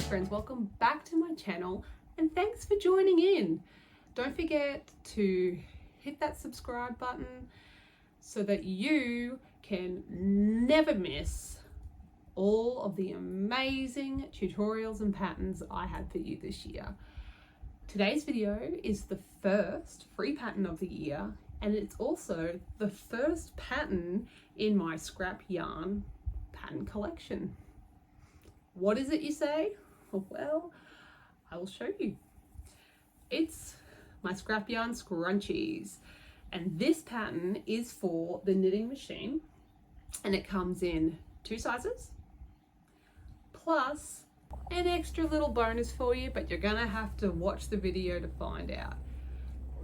friends, welcome back to my channel and thanks for joining in. Don't forget to hit that subscribe button so that you can never miss all of the amazing tutorials and patterns I have for you this year. Today's video is the first free pattern of the year, and it's also the first pattern in my scrap yarn pattern collection. What is it, you say? Well, I will show you. It's my scrap yarn scrunchies, and this pattern is for the knitting machine, and it comes in 2 sizes plus an extra little bonus for you, but you're gonna have to watch the video to find out.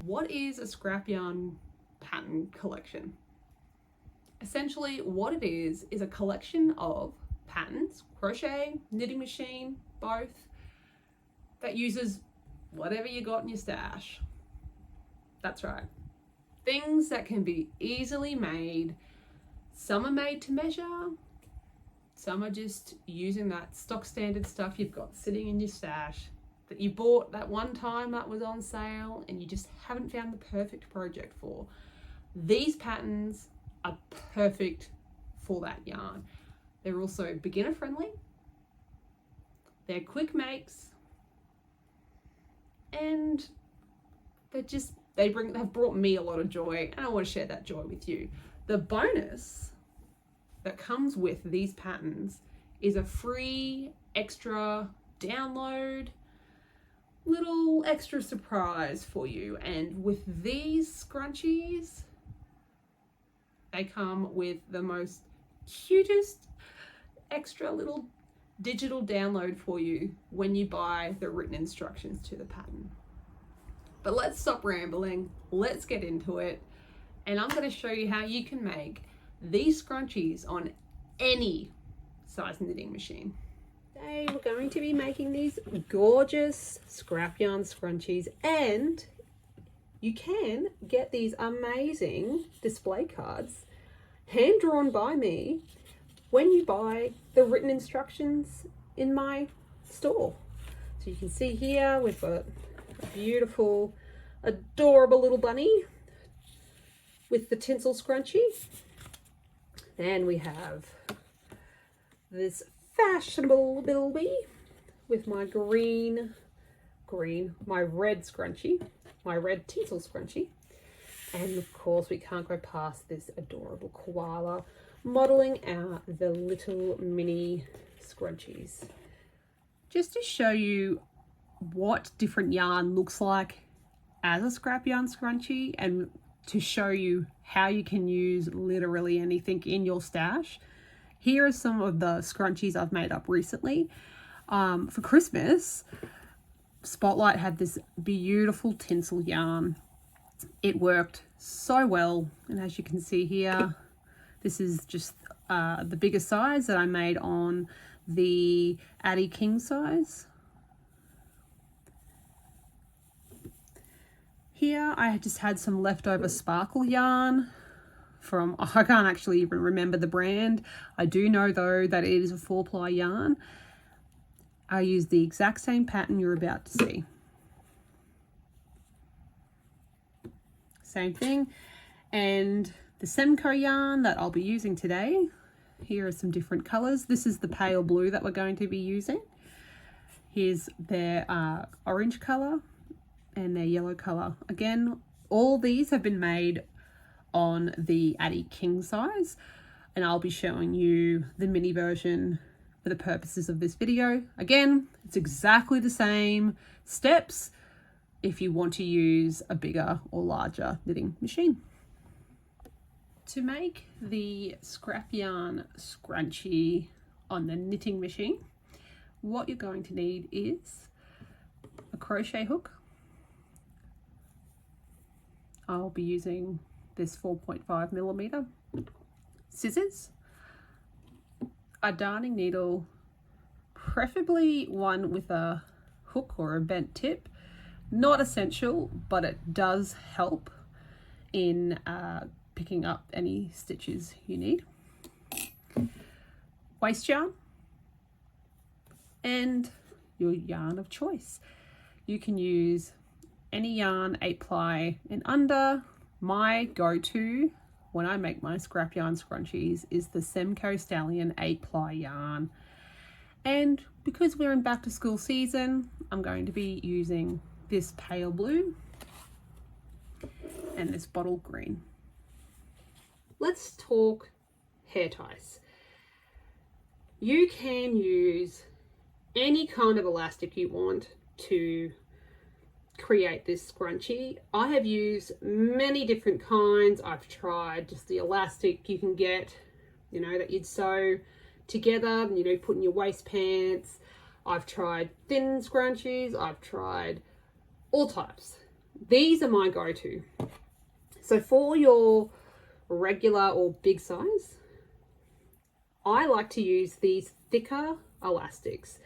What is a scrap yarn pattern collection? Essentially what it is a collection of patterns, crochet, knitting machine, both, that uses whatever you got in your stash. That's right. Things that can be easily made. Some are made to measure, some are just using that stock standard stuff you've got sitting in your stash that you bought that one time that was on sale and you just haven't found the perfect project for. These patterns are perfect for that yarn. They're also beginner friendly, they're quick makes, and they've brought me a lot of joy, and I want to share that joy with you. The bonus that comes with these patterns is a free extra download, little extra surprise for you. And with these scrunchies, they come with the most cutest extra little digital download for you when you buy the written instructions to the pattern. But let's stop rambling, let's get into it, and I'm going to show you how you can make these scrunchies on any size knitting machine. Today we're going to be making these gorgeous scrap yarn scrunchies, and you can get these amazing display cards hand drawn by me when you buy the written instructions in my store. So you can see here we've got a beautiful, adorable little bunny with the tinsel scrunchie. Then we have this fashionable little bee with my my red scrunchie, my red tinsel scrunchie. And of course we can't go past this adorable koala modeling out the little mini scrunchies. Just to show you what different yarn looks like as a scrap yarn scrunchie, and to show you how you can use literally anything in your stash, here are some of the scrunchies I've made up recently. For Christmas, Spotlight had this beautiful tinsel yarn. It worked so well, and as you can see here, this is just the biggest size that I made on the Addy King size. Here I just had some leftover sparkle yarn from, I can't actually even remember the brand. I do know though that it is a 4-ply yarn. I used the exact same pattern you're about to see. Same thing. And the Semco yarn that I'll be using today, here are some different colors. This is the pale blue that we're going to be using. Here's their orange color and their yellow color. Again, all these have been made on the Addy King size, and I'll be showing you the mini version for the purposes of this video. Again, it's exactly the same steps if you want to use a bigger or larger knitting machine. To make the scrap yarn scrunchie on the knitting machine, what you're going to need is a crochet hook. I'll be using this 4.5mm, scissors, a darning needle, preferably one with a hook or a bent tip. Not essential, but it does help in picking up any stitches you need. Waste yarn, and your yarn of choice. You can use any yarn 8-ply and under. My go-to when I make my scrap yarn scrunchies is the Semco Stallion 8-ply yarn. And because we're in back to school season, I'm going to be using this pale blue and this bottle green. Let's talk hair ties. You can use any kind of elastic you want to create this scrunchie. I have used many different kinds. I've tried just the elastic you can get, you know, that you'd sew together, you know, put in your waist pants. I've tried thin scrunchies. I've tried all types. These are my go-to. So for your regular or big size, I like to use these thicker elastics.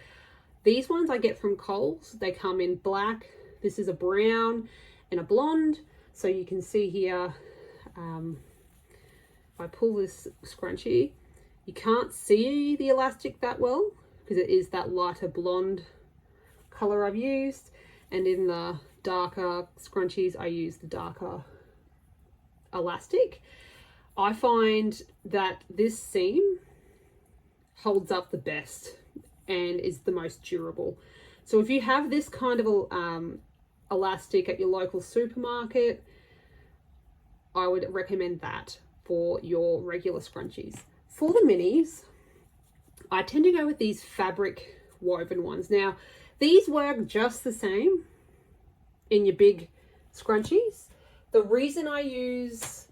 These ones I get from Kohl's. They come in black. This is a brown and a blonde. So you can see here, if I pull this scrunchie, you can't see the elastic that well because it is that lighter blonde color I've used. And in the darker scrunchies, I use the darker elastic. I find that this seam holds up the best and is the most durable. So if you have this kind of elastic at your local supermarket, I would recommend that for your regular scrunchies. For the minis, I tend to go with these fabric woven ones. Now, these work just the same in your big scrunchies. The reason I use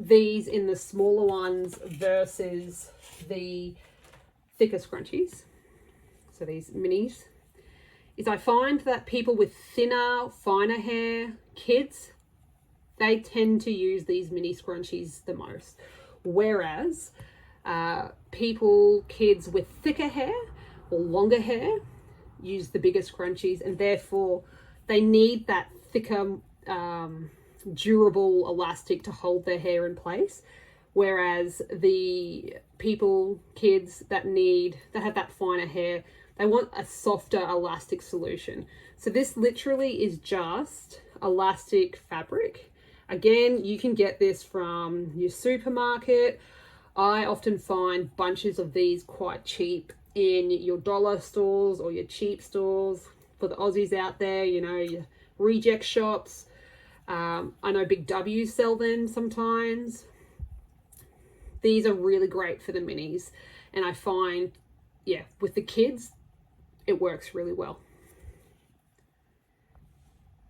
these in the smaller ones versus the thicker scrunchies, so these minis, is I find that people with thinner, finer hair, kids, they tend to use these mini scrunchies the most. Whereas kids with thicker hair or longer hair use the bigger scrunchies, and therefore they need that thicker, durable elastic to hold their hair in place. Whereas the kids that have that finer hair, they want a softer elastic solution. So this literally is just elastic fabric. Again, you can get this from your supermarket. I often find bunches of these quite cheap in your dollar stores or your cheap stores. For the Aussies out there, you know, your reject shops. I know Big W sell them sometimes. These are really great for the minis. And I find, yeah, with the kids, it works really well.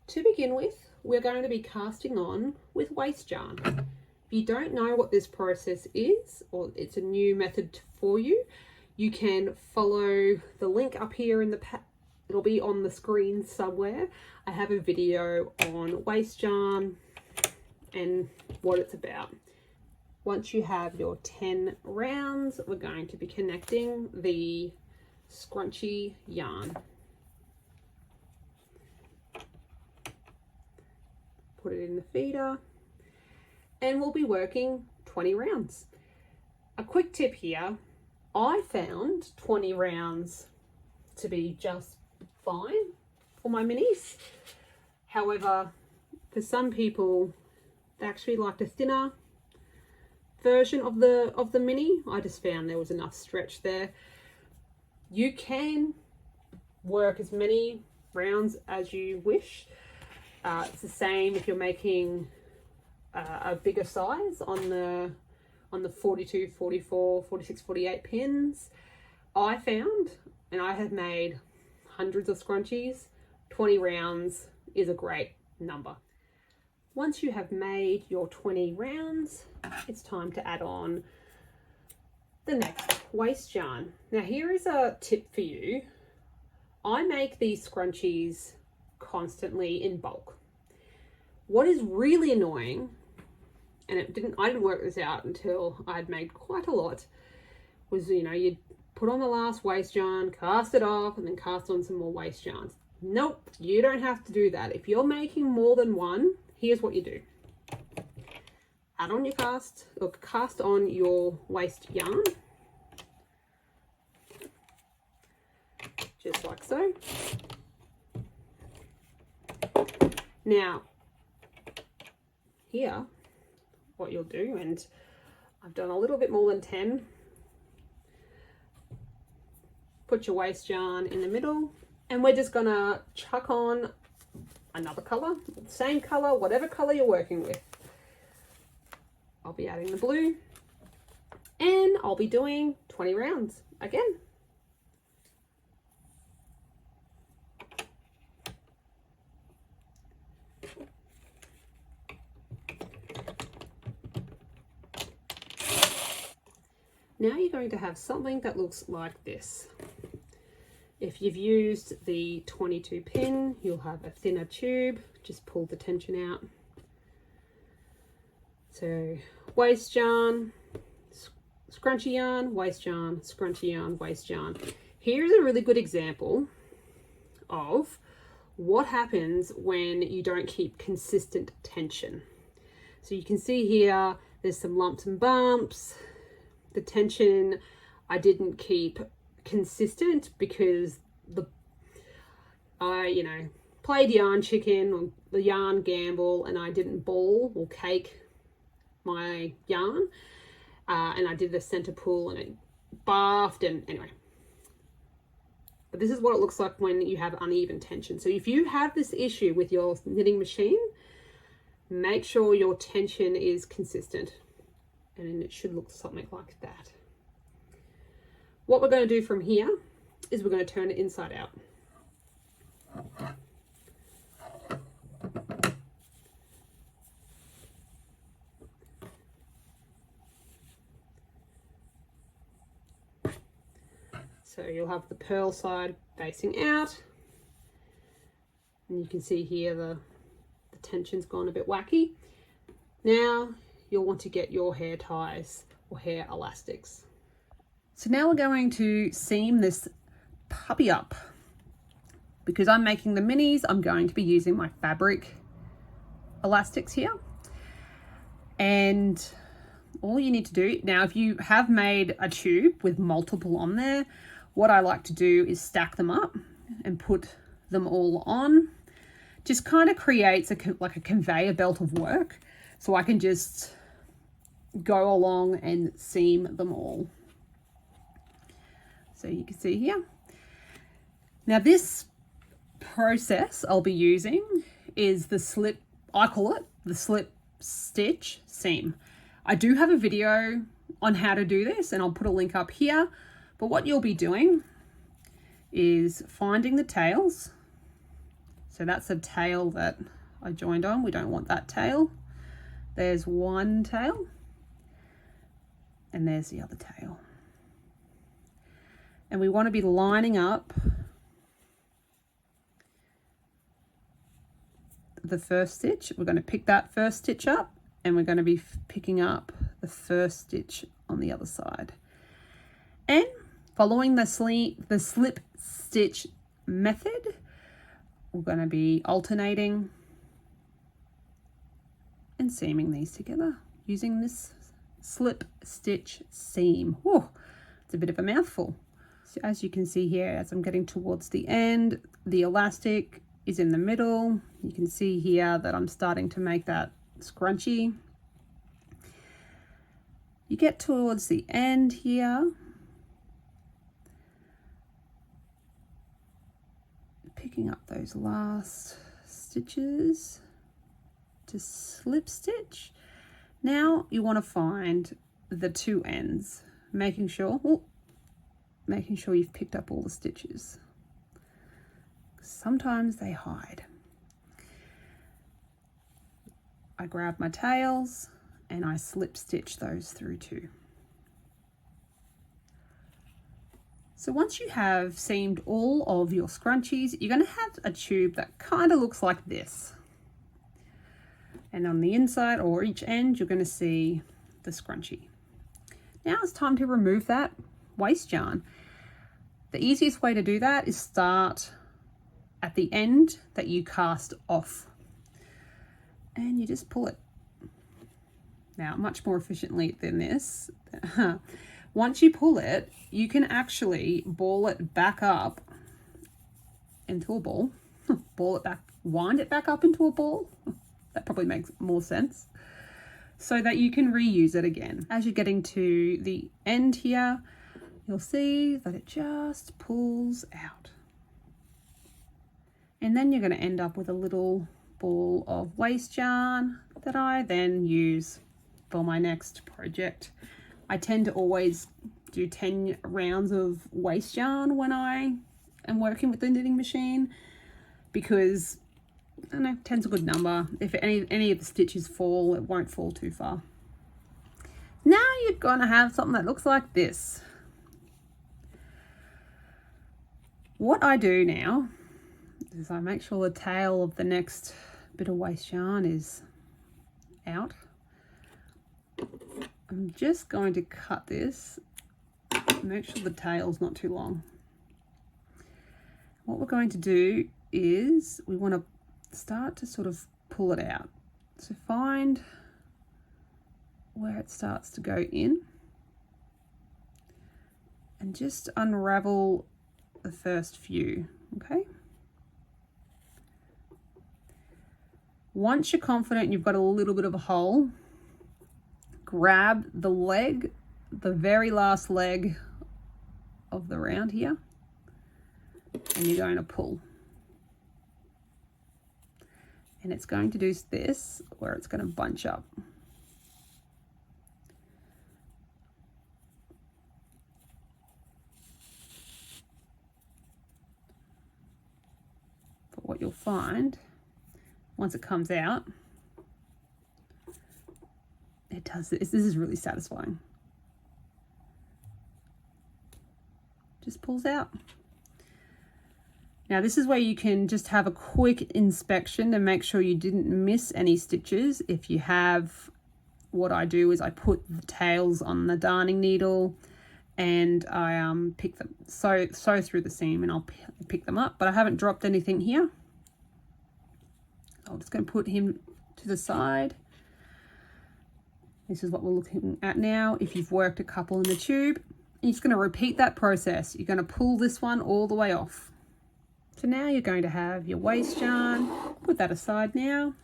To begin with, we're going to be casting on with waste yarn. If you don't know what this process is, or it's a new method for you, you can follow the link up here in the it'll be on the screen somewhere. I have a video on waste yarn and what it's about. Once you have your 10 rounds, we're going to be connecting the scrunchie yarn. Put it in the feeder, and we'll be working 20 rounds. A quick tip here, I found 20 rounds to be just fine for my minis. However, for some people, they actually like a thinner version of the mini. I just found there was enough stretch there. You can work as many rounds as you wish. It's the same if you're making a bigger size on the 42, 44, 46, 48 pins. I found, and I have made hundreds of scrunchies, 20 rounds is a great number. Once you have made your 20 rounds, it's time to add on the next waste yarn. Now here is a tip for you. I make these scrunchies constantly in bulk. What is really annoying, and I didn't work this out until I'd made quite a lot, was, you know, you'd put on the last waste yarn, cast it off, and then cast on some more waste yarns. Nope, you don't have to do that. If you're making more than one, here's what you do. Add on your cast on your waste yarn. just like so. Now, here, what you'll do, and I've done a little bit more than 10, put your waste yarn in the middle, and we're just gonna chuck on another color, same color, whatever color you're working with. I'll be adding the blue, and I'll be doing 20 rounds again. Now you're going to have something that looks like this. If you've used the 22 pin, you'll have a thinner tube. Just pull the tension out. So waste yarn, scrunchy yarn, waste yarn, scrunchy yarn, waste yarn. Here's a really good example of what happens when you don't keep consistent tension. So you can see here, there's some lumps and bumps. The tension I didn't keep consistent because I played yarn chicken or the yarn gamble, and I didn't ball or cake my yarn, and I did the center pull and it baffed, and anyway. But this is what it looks like when you have uneven tension. So if you have this issue with your knitting machine, make sure your tension is consistent. And it should look something like that. What we're going to do from here is we're going to turn it inside out. So you'll have the purl side facing out. And you can see here the tension's gone a bit wacky. Now you'll want to get your hair ties or hair elastics. So now we're going to seam this puppy up. Because I'm making the minis, I'm going to be using my fabric elastics here. And all you need to do, now if you have made a tube with multiple on there, what I like to do is stack them up and put them all on. Just kind of creates like a conveyor belt of work. So I can just go along and seam them all. So you can see here. Now this process I'll be using is the slip, I call it the slip stitch seam. I do have a video on how to do this, and I'll put a link up here. But what you'll be doing is finding the tails. So that's a tail that I joined on. We don't want that tail. There's one tail. And there's the other tail. And we want to be lining up the first stitch. We're going to pick that first stitch up, and we're going to be picking up the first stitch on the other side. And following the slip stitch method, we're going to be alternating and seaming these together using this slip stitch seam. Whoa, it's a bit of a mouthful. So as you can see here, as I'm getting towards the end, the elastic is in the middle. You can see here that I'm starting to make that scrunchie. You get towards the end here, picking up those last stitches to slip stitch. Now you want to find the two ends, making sure you've picked up all the stitches. Sometimes they hide. I grab my tails and I slip stitch those through too. So once you have seamed all of your scrunchies, you're going to have a tube that kind of looks like this. And on the inside or each end, you're going to see the scrunchie. Now it's time to remove that waste yarn. The easiest way to do that is start at the end that you cast off. And you just pull it. Now, much more efficiently than this. Once you pull it, you can actually ball it back up into a ball, ball it back, wind it back up into a ball. That probably makes more sense. So that you can reuse it again. As you're getting to the end here, you'll see that it just pulls out. And then you're going to end up with a little ball of waste yarn that I then use for my next project. I tend to always do 10 rounds of waste yarn when I am working with the knitting machine, because I don't know, 10's a good number. If any of the stitches fall, it won't fall too far. Now you're going to have something that looks like this. What I do now is I make sure the tail of the next bit of waste yarn is out. I'm just going to cut this, make sure the tail's not too long. What we're going to do is we want to start to sort of pull it out. So find where it starts to go in and just unravel the first few, okay? Once you're confident you've got a little bit of a hole, grab the leg, the very last leg of the round here, and you're going to pull. And it's going to do this, where it's going to bunch up. But what you'll find, once it comes out, it does this. This is really satisfying. Just pulls out. Now this is where you can just have a quick inspection to make sure you didn't miss any stitches. If you have, what I do is I put the tails on the darning needle and I pick them, sew through the seam, and I'll pick them up, but I haven't dropped anything here. I'm just going to put him to the side. This is what we're looking at now. If you've worked a couple in the tube, you're just going to repeat that process. You're going to pull this one all the way off. So now you're going to have your waste yarn. Put that aside now,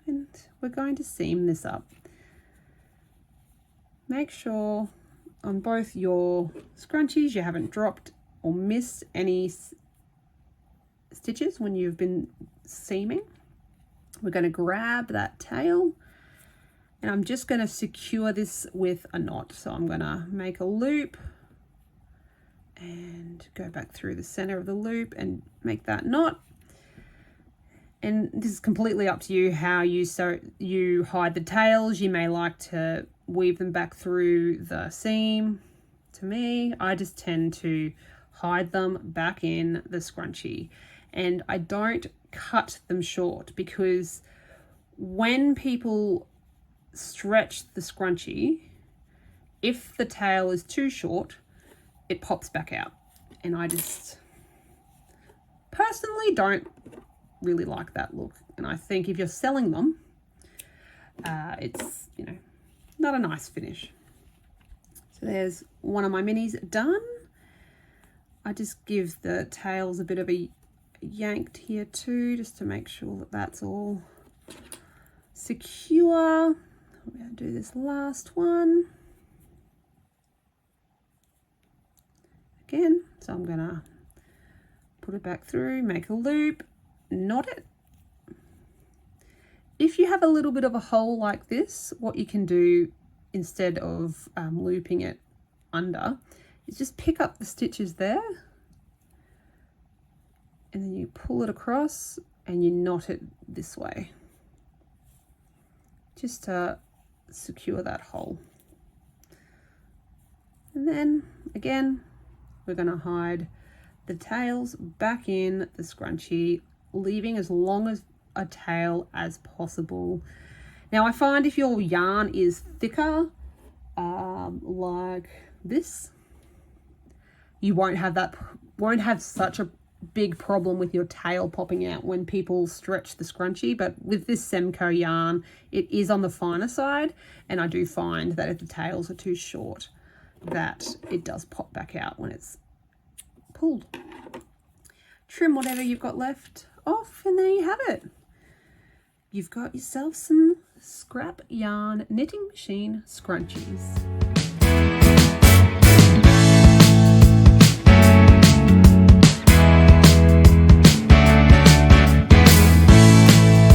and we're going to seam this up. Make sure on both your scrunchies you haven't dropped or missed any stitches when you've been seaming. We're going to grab that tail, and I'm just going to secure this with a knot. So I'm going to make a loop and go back through the center of the loop and make that knot. And this is completely up to you how you hide the tails. You may like to weave them back through the seam. To me, I just tend to hide them back in the scrunchie, and I don't cut them short, because when people stretch the scrunchie, if the tail is too short, it pops back out, and I just personally don't really like that look. And I think if you're selling them, it's, you know, not a nice finish. So there's one of my minis done. I just give the tails a bit of a yanked here too, just to make sure that that's all secure. I'm going to do this last one again. So I'm going to put it back through, make a loop, knot it. If you have a little bit of a hole like this, what you can do instead of looping it under is just pick up the stitches there, and then you pull it across and you knot it this way, just to secure that hole. And then again, we're going to hide the tails back in the scrunchie, leaving as long as a tail as possible. Now I find if your yarn is thicker, like this, you won't have such a big problem with your tail popping out when people stretch the scrunchie. But with this Semco yarn, it is on the finer side, and I do find that if the tails are too short, that it does pop back out when it's pulled. trim whatever you've got left off, and there you have it. You've got yourself some scrap yarn knitting machine scrunchies.